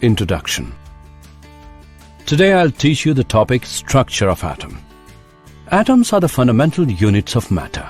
Introduction. Today I'll teach you the topic Structure of Atom. Atoms are the fundamental units of matter.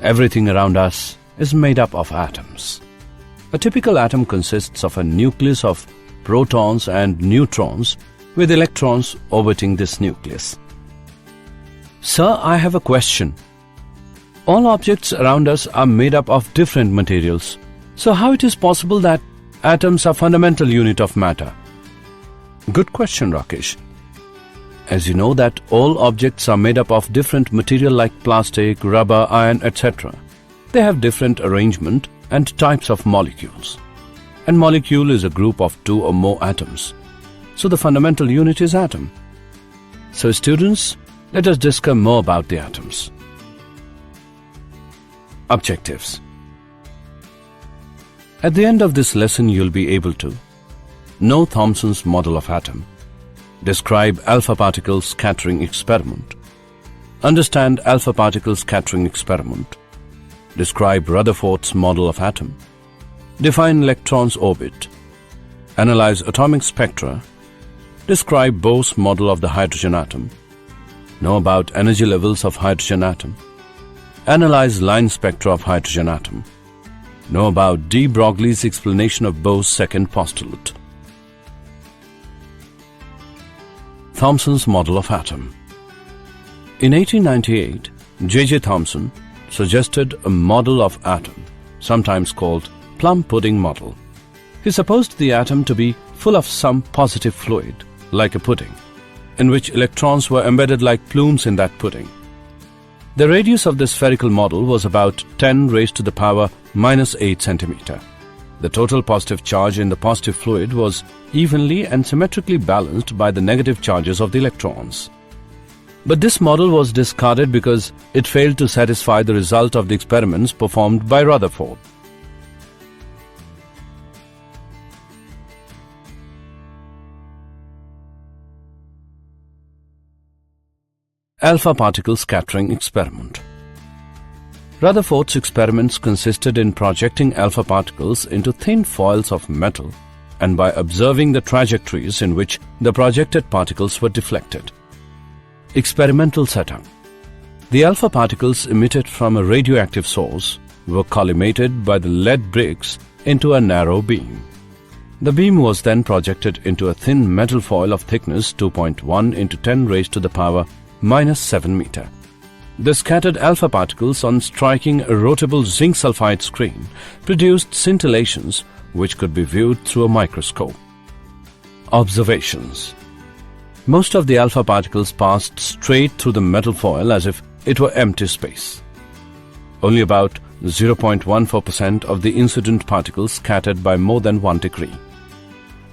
Everything around us is made up of atoms. A typical atom consists of a nucleus of protons and neutrons with electrons orbiting this nucleus. Sir, I have a question. All objects around us are made up of different materials. So how it is possible that atoms are fundamental unit of matter? Good question, Rakesh. As you know that all objects are made up of different material like plastic, rubber, iron, etc. They have different arrangement and types of molecules. And molecule is a group of two or more atoms. So the fundamental unit is atom. So students, let us discuss more about the atoms. Objectives. At the end of this lesson, you'll be able to know Thomson's model of atom, describe alpha particle scattering experiment, understand alpha particle scattering experiment, describe Rutherford's model of atom, define electron's orbit, analyze atomic spectra, describe Bohr's model of the hydrogen atom, know about energy levels of hydrogen atom, analyze line spectra of hydrogen atom, know about de Broglie's explanation of Bohr's second postulate. Thomson's model of atom. In 1898, J.J. Thomson suggested a model of atom, sometimes called plum pudding model. He supposed the atom to be full of some positive fluid, like a pudding, in which electrons were embedded like plumes in that pudding. The radius of this spherical model was about 10 raised to the power minus 8 centimeter. The total positive charge in the positive fluid was evenly and symmetrically balanced by the negative charges of the electrons. But this model was discarded because it failed to satisfy the result of the experiments performed by Rutherford. Alpha particle scattering experiment. Rutherford's experiments consisted in projecting alpha particles into thin foils of metal and by observing the trajectories in which the projected particles were deflected. Experimental setup. The alpha particles emitted from a radioactive source were collimated by the lead bricks into a narrow beam. The beam was then projected into a thin metal foil of thickness 2.1 into 10 raised to the power minus 7 meter. The scattered alpha particles on striking a rotable zinc sulfide screen produced scintillations which could be viewed through a microscope. Observations. Most of the alpha particles passed straight through the metal foil as if it were empty space. Only about 0.14% of the incident particles scattered by more than 1 degree.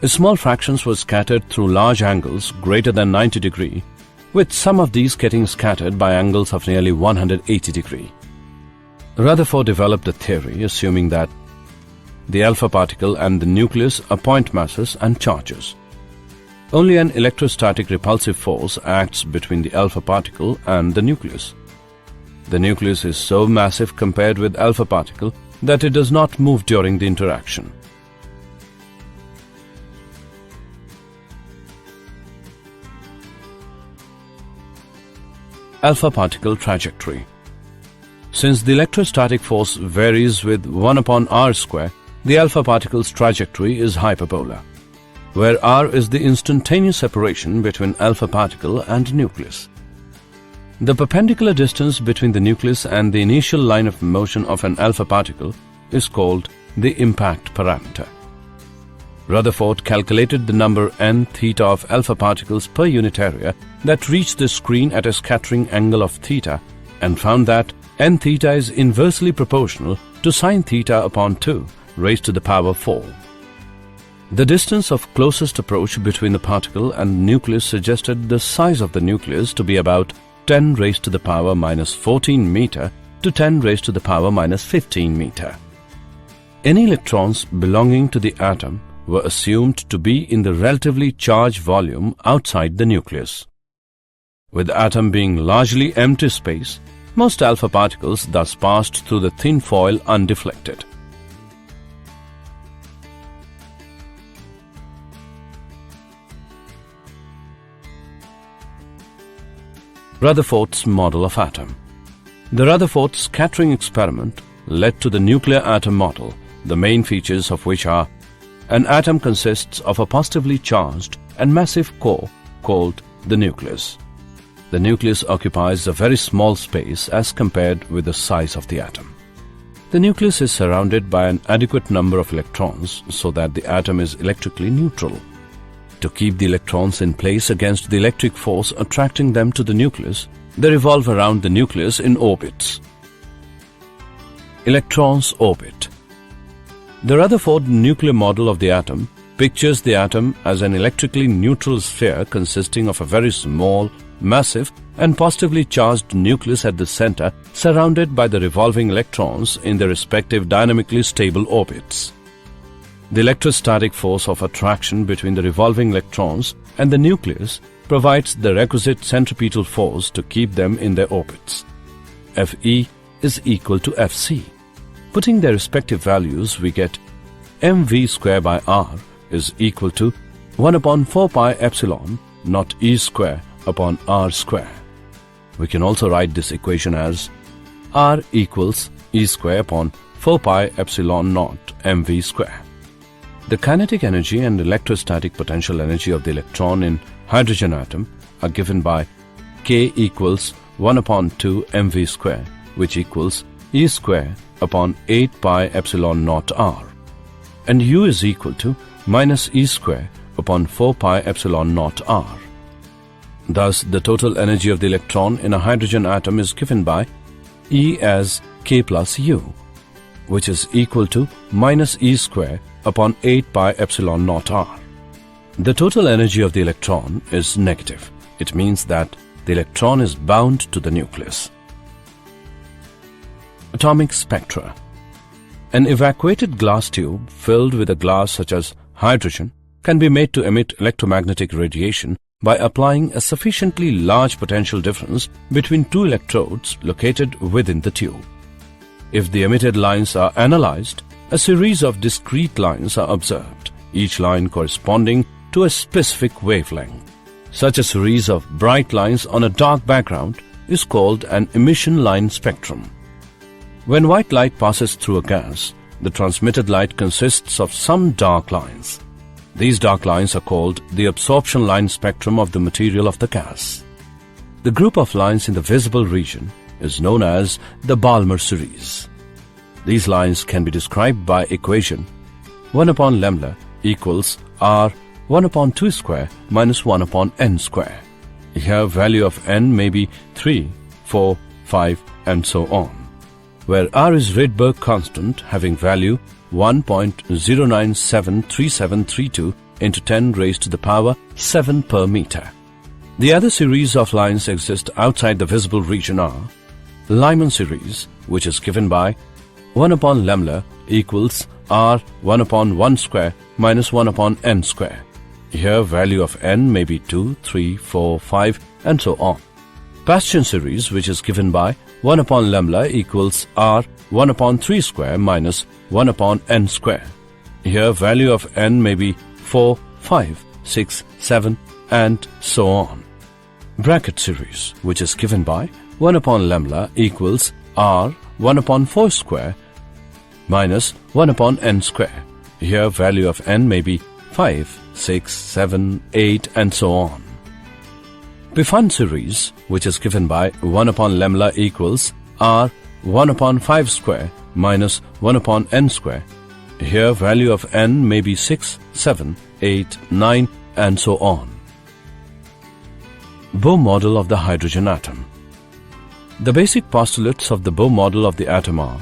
Small fractions were scattered through large angles greater than 90 degree, with some of these getting scattered by angles of nearly 180 degree. Rutherford developed a theory assuming that the alpha particle and the nucleus are point masses and charges. Only an electrostatic repulsive force acts between the alpha particle and the nucleus. The nucleus is so massive compared with alpha particle that it does not move during the interaction. Alpha particle trajectory. Since the electrostatic force varies with 1 upon r square, the alpha particle's trajectory is hyperbola, where r is the instantaneous separation between alpha particle and nucleus. The perpendicular distance between the nucleus and the initial line of motion of an alpha particle is called the impact parameter. Rutherford calculated the number n theta of alpha particles per unit area that reach the screen at a scattering angle of theta and found that n theta is inversely proportional to sin theta upon 2 raised to the power 4. The distance of closest approach between the particle and nucleus suggested the size of the nucleus to be about 10 raised to the power minus 14 meter to 10 raised to the power minus 15 meter. Any electrons belonging to the atom were assumed to be in the relatively charged volume outside the nucleus. With the atom being largely empty space, most alpha particles thus passed through the thin foil undeflected. Rutherford's model of atom. The Rutherford scattering experiment led to the nuclear atom model, the main features of which are: an atom consists of a positively charged and massive core called the nucleus. The nucleus occupies a very small space as compared with the size of the atom. The nucleus is surrounded by an adequate number of electrons so that the atom is electrically neutral. To keep the electrons in place against the electric force attracting them to the nucleus, they revolve around the nucleus in orbits. Electrons orbit. The Rutherford nuclear model of the atom pictures the atom as an electrically neutral sphere consisting of a very small, massive and positively charged nucleus at the center, surrounded by the revolving electrons in their respective dynamically stable orbits. The electrostatic force of attraction between the revolving electrons and the nucleus provides the requisite centripetal force to keep them in their orbits. Fe is equal to Fc. Putting their respective values, we get mv square by r is equal to 1 upon 4 pi epsilon naught E square upon r square. We can also write this equation as r equals E square upon 4 pi epsilon naught mv square. The kinetic energy and electrostatic potential energy of the electron in hydrogen atom are given by K equals 1 upon 2 mv square, which equals E square upon 8 pi epsilon naught r, and U is equal to minus E square upon 4 pi epsilon naught r. Thus, the total energy of the electron in a hydrogen atom is given by E as K plus U, which is equal to minus E square upon 8 pi epsilon naught r. The total energy of the electron is negative. It means that the electron is bound to the nucleus. Atomic spectra. An evacuated glass tube filled with a glass such as hydrogen can be made to emit electromagnetic radiation by applying a sufficiently large potential difference between two electrodes located within the tube. If the emitted lines are analyzed, a series of discrete lines are observed, each line corresponding to a specific wavelength. Such a series of bright lines on a dark background is called an emission line spectrum. When white light passes through a gas, the transmitted light consists of some dark lines. These dark lines are called the absorption line spectrum of the material of the gas. The group of lines in the visible region is known as the Balmer series. These lines can be described by equation 1 upon lambda equals r 1 upon 2 square minus 1 upon n square. Here value of n may be 3, 4, 5 and so on, where r is Rydberg constant having value 1.0973732 into 10 raised to the power 7 per meter. The other series of lines exist outside the visible region are Lyman series, which is given by 1 upon lambda equals r 1 upon 1 square minus 1 upon n square. Here value of n may be 2, 3, 4, 5 and so on. Bastian series, which is given by 1 upon lambda equals r 1 upon 3 square minus 1 upon n square. Here value of n may be 4, 5, 6, 7 and so on. Bracket series, which is given by 1 upon lambda equals r 1 upon 4 square minus 1 upon n square. Here value of n may be 5, 6, 7, 8 and so on. Pfund series, which is given by 1 upon lambda equals r 1 upon 5 square minus 1 upon n square. Here value of n may be 6, 7, 8, 9 and so on. Bohr model of the hydrogen atom. The basic postulates of the Bohr model of the atom are: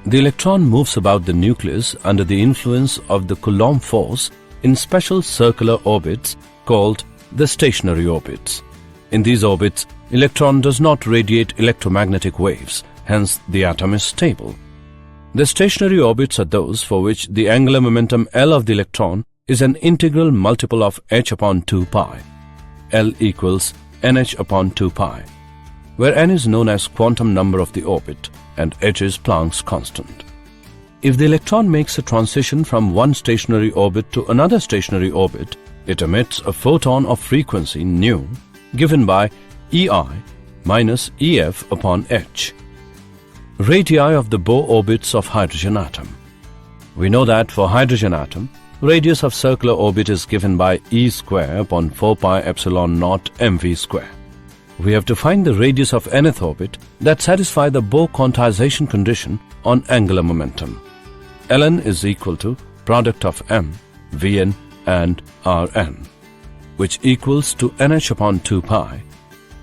the electron moves about the nucleus under the influence of the Coulomb force in special circular orbits called the stationary orbits. In these orbits, electron does not radiate electromagnetic waves, hence the atom is stable. The stationary orbits are those for which the angular momentum L of the electron is an integral multiple of h upon 2 pi. L equals nh upon 2 pi, where n is known as quantum number of the orbit and h is Planck's constant. If the electron makes a transition from one stationary orbit to another stationary orbit, it emits a photon of frequency nu, given by EI minus EF upon h. Radii of the Bohr orbits of hydrogen atom. We know that for hydrogen atom, radius of circular orbit is given by E square upon 4 pi epsilon naught mv square. We have to find the radius of nth orbit that satisfy the Bohr quantization condition on angular momentum. Ln is equal to product of m, Vn and Rn, which equals to nh upon 2 pi,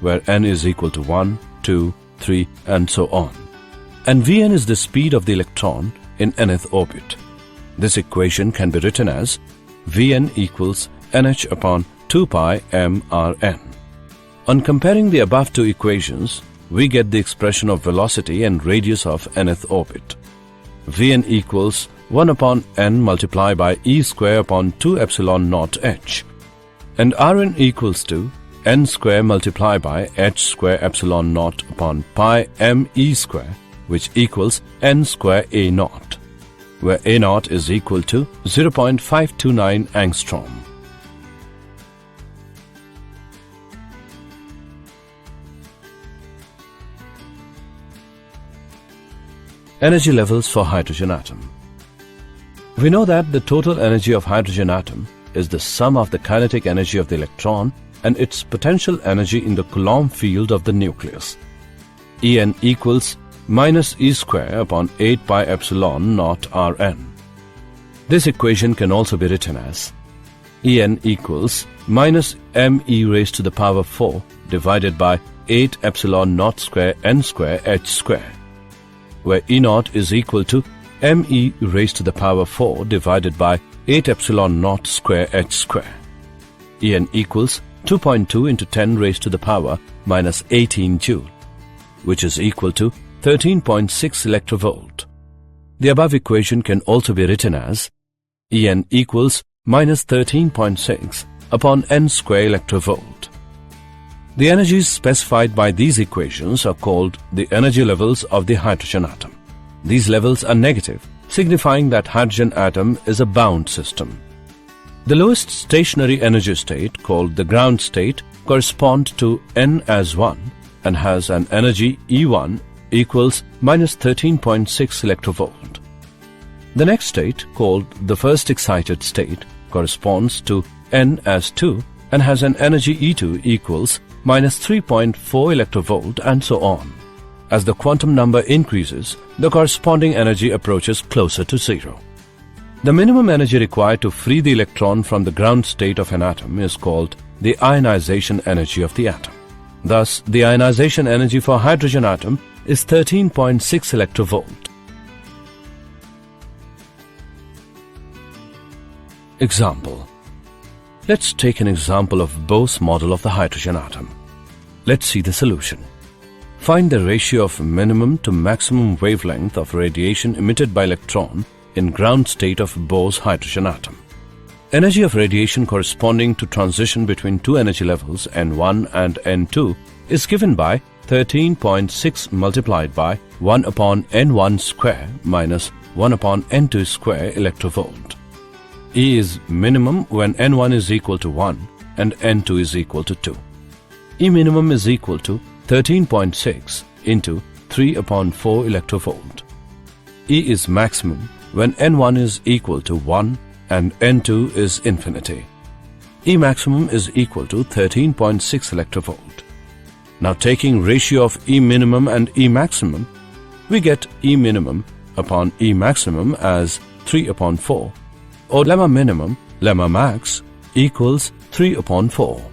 where n is equal to 1, 2, 3 and so on. And Vn is the speed of the electron in nth orbit. This equation can be written as Vn equals nh upon 2 pi mRn. On comparing the above two equations, we get the expression of velocity and radius of nth orbit. Vn equals 1 upon n multiplied by E square upon 2 epsilon naught h, and Rn equals to n square multiplied by h square epsilon naught upon pi m E square, which equals n square A naught, where A naught is equal to 0.529 angstrom. Energy levels for hydrogen atom. We know that the total energy of hydrogen atom is the sum of the kinetic energy of the electron and its potential energy in the Coulomb field of the nucleus. En equals minus E square upon 8 pi epsilon naught Rn. This equation can also be written as En equals minus me raised to the power 4 divided by 8 epsilon naught square n square h square, where E naught is equal to me raised to the power 4 divided by 8 epsilon naught square h square. En equals 2.2 into 10 raised to the power minus 18 joule, which is equal to 13.6 electrovolt. The above equation can also be written as En equals minus 13.6 upon n square electrovolt. The energies specified by these equations are called the energy levels of the hydrogen atom. These levels are negative, signifying that hydrogen atom is a bound system. The lowest stationary energy state, called the ground state, corresponds to n as 1 and has an energy E1 equals minus 13.6 electrovolt. The next state, called the first excited state, corresponds to n as 2 and has an energy E2 equals minus 3.4 electrovolt and so on. As the quantum number increases, the corresponding energy approaches closer to zero. The minimum energy required to free the electron from the ground state of an atom is called the ionization energy of the atom. Thus, the ionization energy for hydrogen atom is 13.6 electrovolt. Example. Let's take an example of Bohr's model of the hydrogen atom. Let's see the solution. Find the ratio of minimum to maximum wavelength of radiation emitted by electron in ground state of Bohr's hydrogen atom. Energy of radiation corresponding to transition between two energy levels N1 and N2 is given by 13.6 multiplied by 1 upon N1 square minus 1 upon N2 square electrovolt. E is minimum when N1 is equal to 1 and N2 is equal to 2. E minimum is equal to 13.6 into 3 upon 4 electrovolt. E is maximum when N1 is equal to 1 and N2 is infinity. E maximum is equal to 13.6 electrovolt. Now taking ratio of E minimum and E maximum, we get E minimum upon E maximum as 3 upon 4, or lemma minimum, lemma max equals 3 upon 4.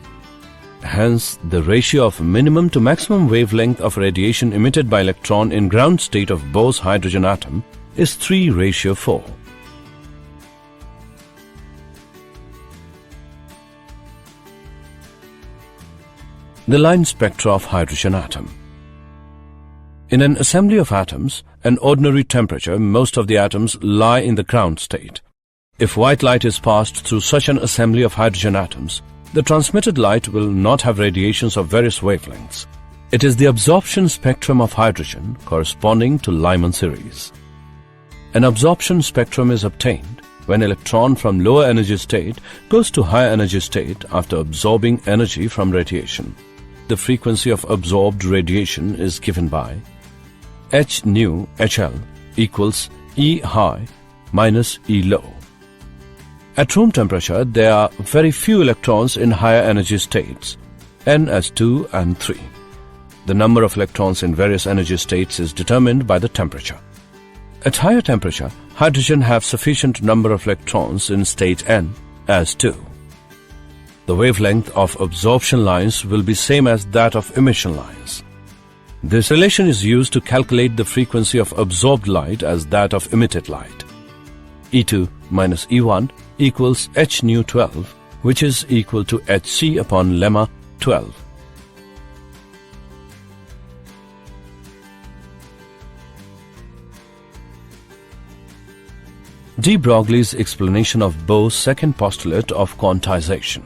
Hence, the ratio of minimum to maximum wavelength of radiation emitted by electron in ground state of Bohr's hydrogen atom is 3:4. The line spectra of hydrogen atom. In an assembly of atoms, an ordinary temperature, most of the atoms lie in the ground state. If white light is passed through such an assembly of hydrogen atoms, the transmitted light will not have radiations of various wavelengths. It is the absorption spectrum of hydrogen corresponding to Lyman series. An absorption spectrum is obtained when electron from lower energy state goes to higher energy state after absorbing energy from radiation. calculate the frequency of absorbed radiation is given by h nu HL equals E high minus E low. At room temperature, there are very few electrons in higher energy states, n as 2 and 3. The number of electrons in various energy states is determined by the temperature. At higher temperature, hydrogen have sufficient number of electrons in state n as 2. The wavelength of absorption lines will be same as that of emission lines. This relation is used to calculate the frequency of absorbed light as that of emitted light. E2 minus E1 equals h nu 12, which is equal to hc upon lemma 12. de Broglie's explanation of Bohr's second postulate of quantization.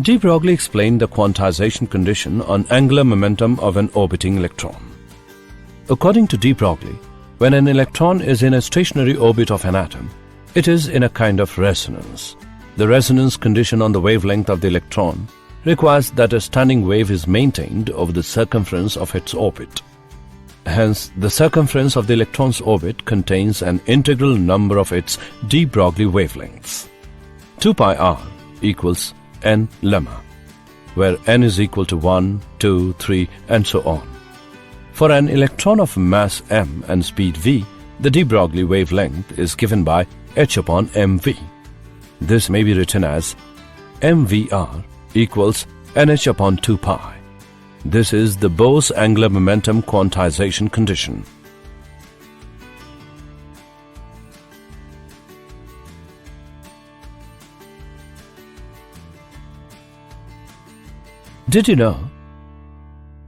De Broglie explained the quantization condition on angular momentum of an orbiting electron. According to de Broglie, when an electron is in a stationary orbit of an atom, it is in a kind of resonance. The resonance condition on the wavelength of the electron requires that a standing wave is maintained over the circumference of its orbit. Hence, the circumference of the electron's orbit contains an integral number of its de Broglie wavelengths. 2 pi r equals n lemma, where n is equal to 1, 2, 3, and so on. For an electron of mass m and speed v, the de Broglie wavelength is given by h upon mv. This may be written as mvr equals nh upon 2 pi. This is the Bohr's angular momentum quantization condition. Did you know?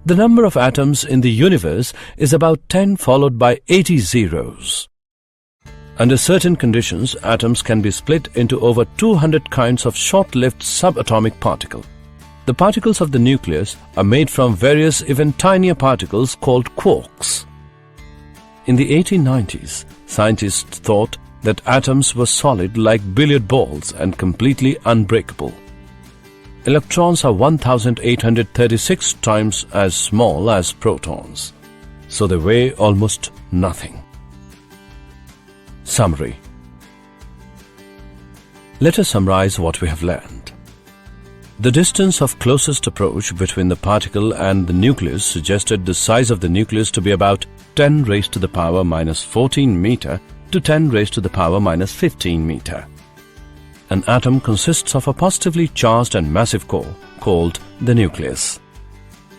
The number of atoms in the universe is about 10 followed by 80 zeros. Under certain conditions, atoms can be split into over 200 kinds of short-lived subatomic particles. The particles of the nucleus are made from various even tinier particles called quarks. In the 1890s, scientists thought that atoms were solid like billiard balls and completely unbreakable. Electrons are 1,836 times as small as protons, so they weigh almost nothing. Summary. Let us summarize what we have learned. The distance of closest approach between the particle and the nucleus suggested the size of the nucleus to be about 10 raised to the power minus 14 meter to 10 raised to the power minus 15 meter. An atom consists of a positively charged and massive core called the nucleus.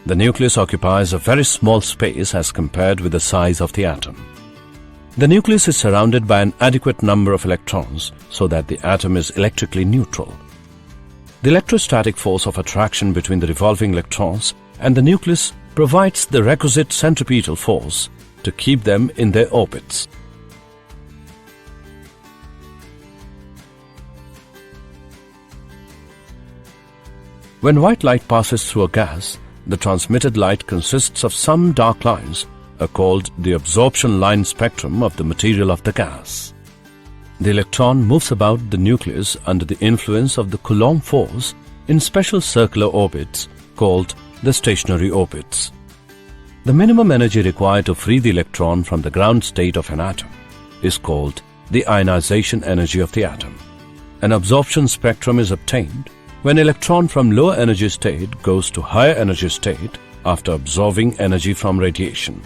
The nucleus occupies a very small space as compared with the size of the atom. The nucleus is surrounded by an adequate number of electrons so that the atom is electrically neutral. The electrostatic force of attraction between the revolving electrons and the nucleus provides the requisite centripetal force to keep them in their orbits. When white light passes through a gas, the transmitted light consists of some dark lines, called the absorption line spectrum of the material of the gas. The electron moves about the nucleus under the influence of the Coulomb force in special circular orbits called the stationary orbits. The minimum energy required to free the electron from the ground state of an atom is called the ionization energy of the atom. An absorption spectrum is obtained when electron from lower energy state goes to higher energy state after absorbing energy from radiation.